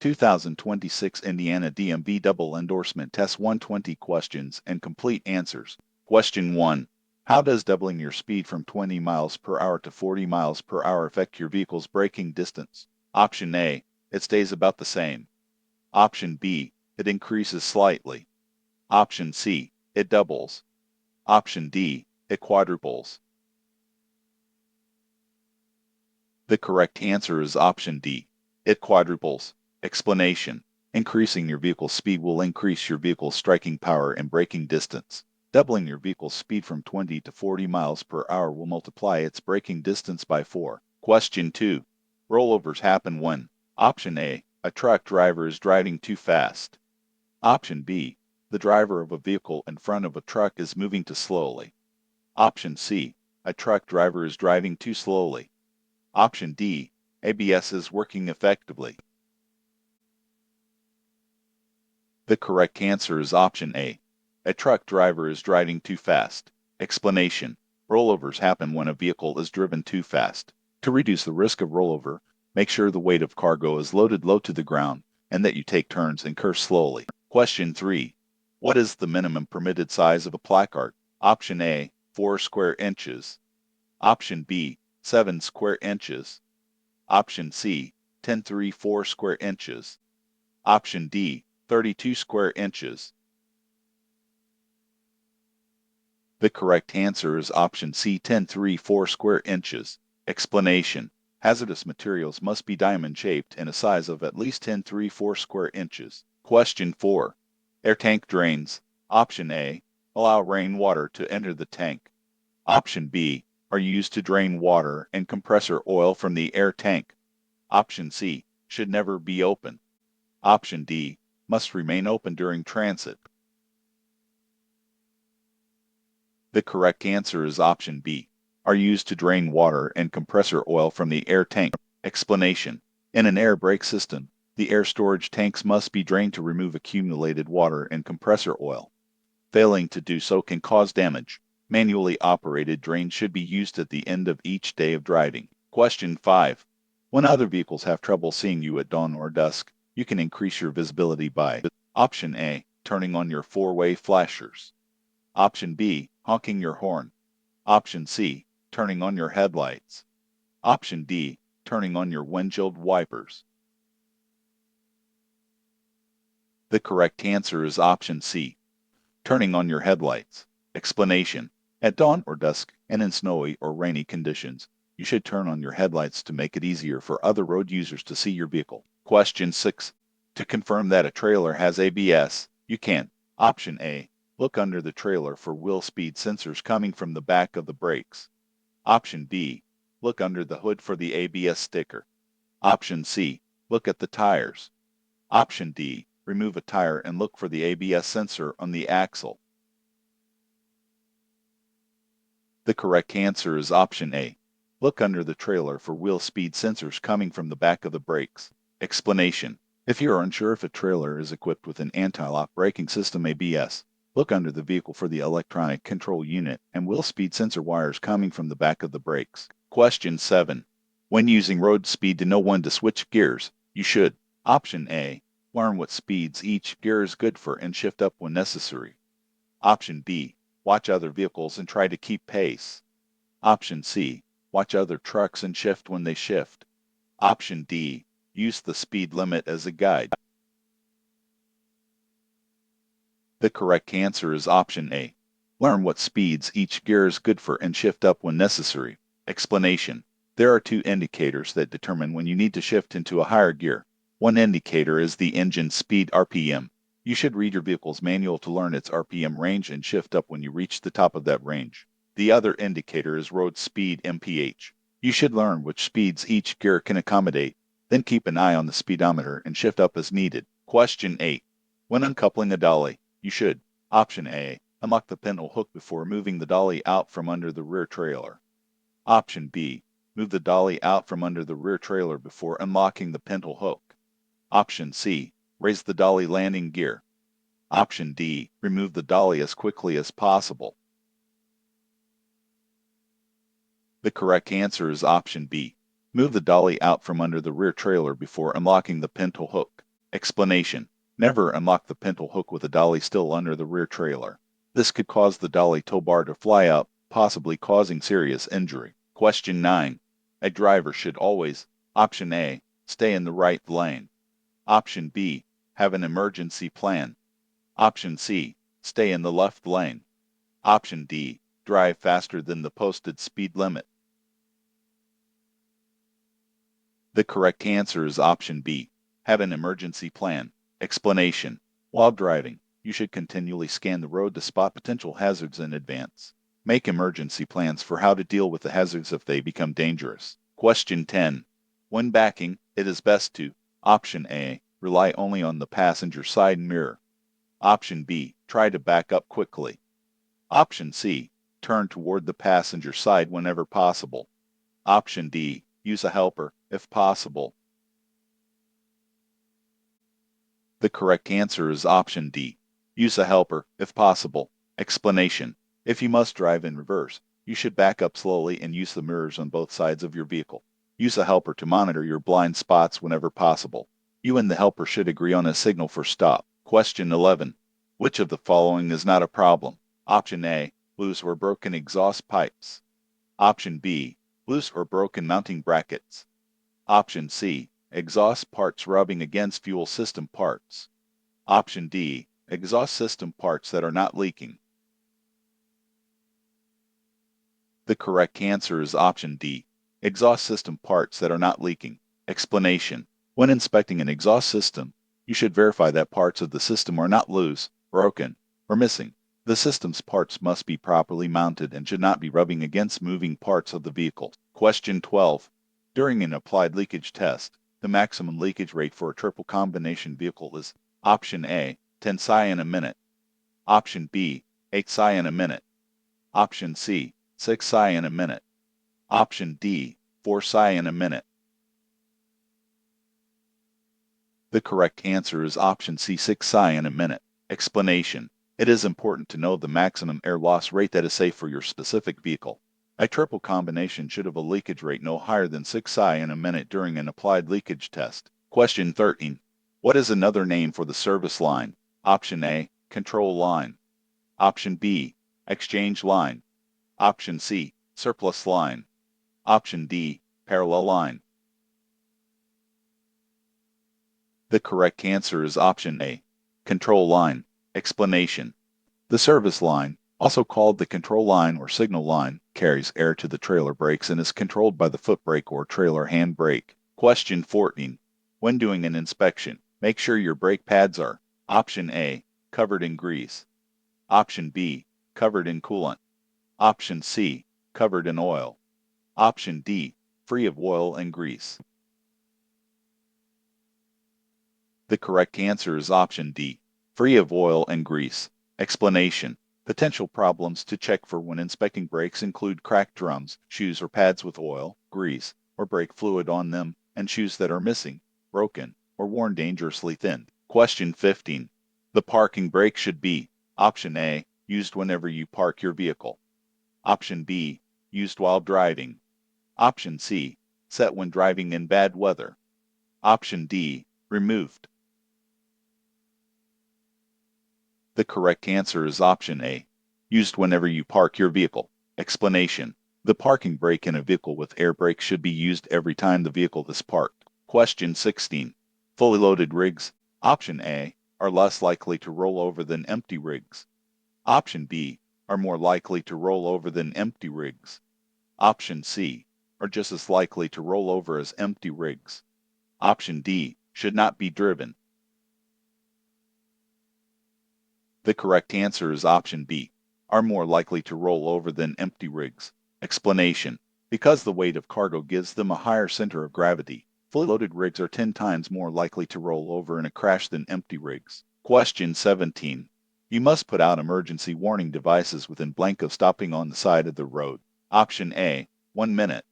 2026 Indiana DMV Double Endorsement Test 120 Questions and Complete Answers. Question 1. How does doubling your speed from 20 miles per hour to 40 miles per hour affect your vehicle's braking distance? Option A. It stays about the same. Option B. It increases slightly. Option C. It doubles. Option D. It quadruples. The correct answer is option D. It quadruples. Explanation. Increasing your vehicle's speed will increase your vehicle's striking power and braking distance. Doubling your vehicle's speed from 20 to 40 miles per hour will multiply its braking distance by 4. Question 2. Rollovers happen when? Option A. A truck driver is driving too fast. Option B. The driver of a vehicle in front of a truck is moving too slowly. Option C. A truck driver is driving too slowly. Option D. ABS is working effectively. The correct answer is option A. A truck driver is driving too fast. Explanation. Rollovers happen when a vehicle is driven too fast. To reduce the risk of rollover, make sure the weight of cargo is loaded low to the ground and that you take turns and curve slowly. Question 3. What is the minimum permitted size of a placard? Option A. 4 square inches. Option B. 7 square inches. Option C. 10.34 square inches. Option D. 32 square inches. The correct answer is option C. 10.34 square inches. Explanation. Hazardous materials must be diamond-shaped and a size of at least 10.34 square inches. Question 4. Air tank drains. Option A. Allow rainwater to enter the tank. Option B. Are used to drain water and compressor oil from the air tank. Option C. Should never be open. Option D. Must remain open during transit. The correct answer is option B. Are used to drain water and compressor oil from the air tank. Explanation. In an air brake system, the air storage tanks must be drained to remove accumulated water and compressor oil. Failing to do so can cause damage. Manually operated drains should be used at the end of each day of driving. Question 5. When other vehicles have trouble seeing you at dawn or dusk, you can increase your visibility by Option A. Turning on your four-way flashers. Option B. Honking your horn. Option C. Turning on your headlights. Option D. Turning on your windshield wipers. The correct answer is option C. Turning on your headlights. Explanation. At dawn or dusk and in snowy or rainy conditions, you should turn on your headlights to make it easier for other road users to see your vehicle. Question 6. To confirm that a trailer has ABS, you can. Option A. Look under the trailer for wheel speed sensors coming from the back of the brakes. Option B. Look under the hood for the ABS sticker. Option C. Look at the tires. Option D. Remove a tire and look for the ABS sensor on the axle. The correct answer is option A. Look under the trailer for wheel speed sensors coming from the back of the brakes. Explanation. If you are unsure if a trailer is equipped with an anti-lock braking system ABS, look under the vehicle for the electronic control unit and wheel speed sensor wires coming from the back of the brakes. Question 7. When using road speed to know when to switch gears, you should. Option A. Learn what speeds each gear is good for and shift up when necessary. Option B. Watch other vehicles and try to keep pace. Option C. Watch other trucks and shift when they shift. Option D. Use the speed limit as a guide. The correct answer is option A. Learn what speeds each gear is good for and shift up when necessary. Explanation. There are two indicators that determine when you need to shift into a higher gear. One indicator is the engine speed RPM. You should read your vehicle's manual to learn its RPM range and shift up when you reach the top of that range. The other indicator is road speed MPH. You should learn which speeds each gear can accommodate, then keep an eye on the speedometer and shift up as needed. Question 8. When uncoupling a dolly, you should. Option A. Unlock the pintle hook before moving the dolly out from under the rear trailer. Option B. Move the dolly out from under the rear trailer before unlocking the pintle hook. Option C. Raise the dolly landing gear. Option D. Remove the dolly as quickly as possible. The correct answer is option B. Move the dolly out from under the rear trailer before unlocking the pintle hook. Explanation: never unlock the pintle hook with the dolly still under the rear trailer. This could cause the dolly tow bar to fly up, possibly causing serious injury. Question 9. A driver should always: Option A, stay in the right lane. Option B, have an emergency plan. Option C, stay in the left lane. Option D, drive faster than the posted speed limit. The correct answer is option B, have an emergency plan. Explanation: while driving, you should continually scan the road to spot potential hazards in advance. Make emergency plans for how to deal with the hazards if they become dangerous. Question 10. When backing, it is best to: Option A, rely only on the passenger side mirror. Option B, try to back up quickly. Option C, turn toward the passenger side whenever possible. Option D, use a helper, if possible. The correct answer is option D, use a helper, if possible. Explanation: if you must drive in reverse, you should back up slowly and use the mirrors on both sides of your vehicle. Use a helper to monitor your blind spots whenever possible. You and the helper should agree on a signal for stop. Question 11. Which of the following is not a problem? Option A, loose or broken exhaust pipes. Option B, loose or broken mounting brackets. Option C, exhaust parts rubbing against fuel system parts. Option D, exhaust system parts that are not leaking. The correct answer is option D, exhaust system parts that are not leaking. Explanation: when inspecting an exhaust system, you should verify that parts of the system are not loose, broken, or missing. The system's parts must be properly mounted and should not be rubbing against moving parts of the vehicle. Question 12. During an applied leakage test, the maximum leakage rate for a triple combination vehicle is: Option A, 10 psi in a minute. Option B, 8 psi in a minute. Option C, 6 psi in a minute. Option D, 4 psi in a minute. The correct answer is option C, 6 psi in a minute. Explanation: it is important to know the maximum air loss rate that is safe for your specific vehicle. A triple combination should have a leakage rate no higher than 6 psi in a minute during an applied leakage test. Question 13. What is another name for the service line? Option A, control line. Option B, exchange line. Option C, surplus line. Option D, parallel line. The correct answer is option A, control line. Explanation: the service line, also called the control line or signal line, carries air to the trailer brakes and is controlled by the foot brake or trailer hand brake. Question 14. When doing an inspection, make sure your brake pads are: Option A, covered in grease. Option B, covered in coolant. Option C, covered in oil. Option D, free of oil and grease. The correct answer is option D, free of oil and grease. Explanation: potential problems to check for when inspecting brakes include cracked drums, shoes or pads with oil, grease, or brake fluid on them, and shoes that are missing, broken, or worn dangerously thin. Question 15. The parking brake should be: Option A, used whenever you park your vehicle. Option B, used while driving. Option C, set when driving in bad weather. Option D, removed. The correct answer is option A, used whenever you park your vehicle. Explanation: the parking brake in a vehicle with air brakes should be used every time the vehicle is parked. Question 16. Fully loaded rigs, option A, are less likely to roll over than empty rigs. Option B, are more likely to roll over than empty rigs. Option C, are just as likely to roll over as empty rigs. Option D, should not be driven. The correct answer is option B, are more likely to roll over than empty rigs. Explanation: because the weight of cargo gives them a higher center of gravity, fully loaded rigs are 10 times more likely to roll over in a crash than empty rigs. Question 17. You must put out emergency warning devices within blank of stopping on the side of the road. Option A, 1 minute.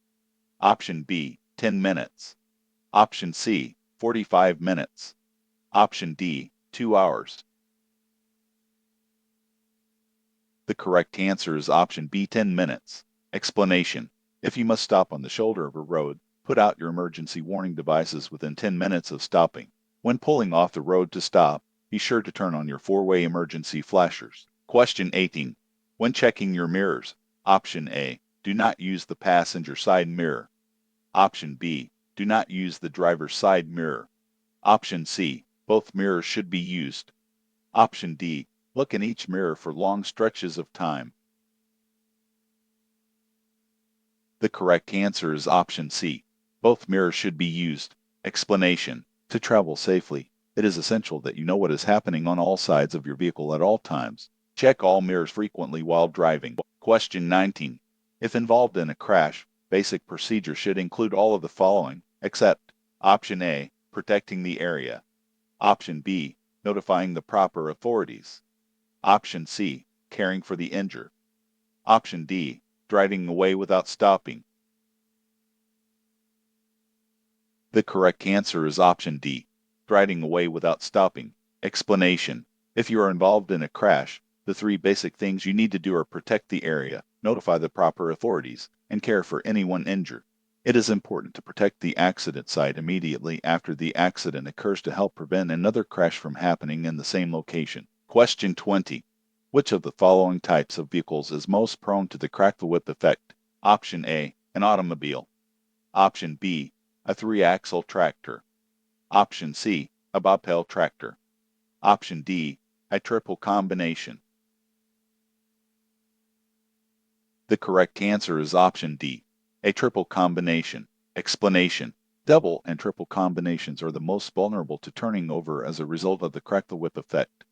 Option B, 10 minutes. Option C, 45 minutes. Option D, 2 hours. The correct answer is option B, 10 minutes. Explanation: if you must stop on the shoulder of a road, put out your emergency warning devices within 10 minutes of stopping. When pulling off the road to stop, be sure to turn on your four-way emergency flashers. Question 18. When checking your mirrors, option A, do not use the passenger side mirror. Option B, do not use the driver's side mirror. Option C, both mirrors should be used. Option D, look in each mirror for long stretches of time. The correct answer is option C. Both mirrors should be used. Explanation. To travel safely, it is essential that you know what is happening on all sides of your vehicle at all times. Check all mirrors frequently while driving. Question 19. If involved in a crash, basic procedure should include all of the following, except option A, protecting the area. Option B, notifying the proper authorities. Option C, caring for the injured. Option D, driving away without stopping. The correct answer is option D, driving away without stopping. Explanation. If you are involved in a crash, the three basic things you need to do are protect the area, notify the proper authorities, and care for anyone injured. It is important to protect the accident site immediately after the accident occurs to help prevent another crash from happening in the same location. Question 20. Which of the following types of vehicles is most prone to the crack-the-whip effect? Option A, an automobile. Option B, a three-axle tractor. Option C, a bobtail tractor. Option D, a triple combination. The correct answer is option D, a triple combination. Explanation. Double and triple combinations are the most vulnerable to turning over as a result of the crack-the-whip effect.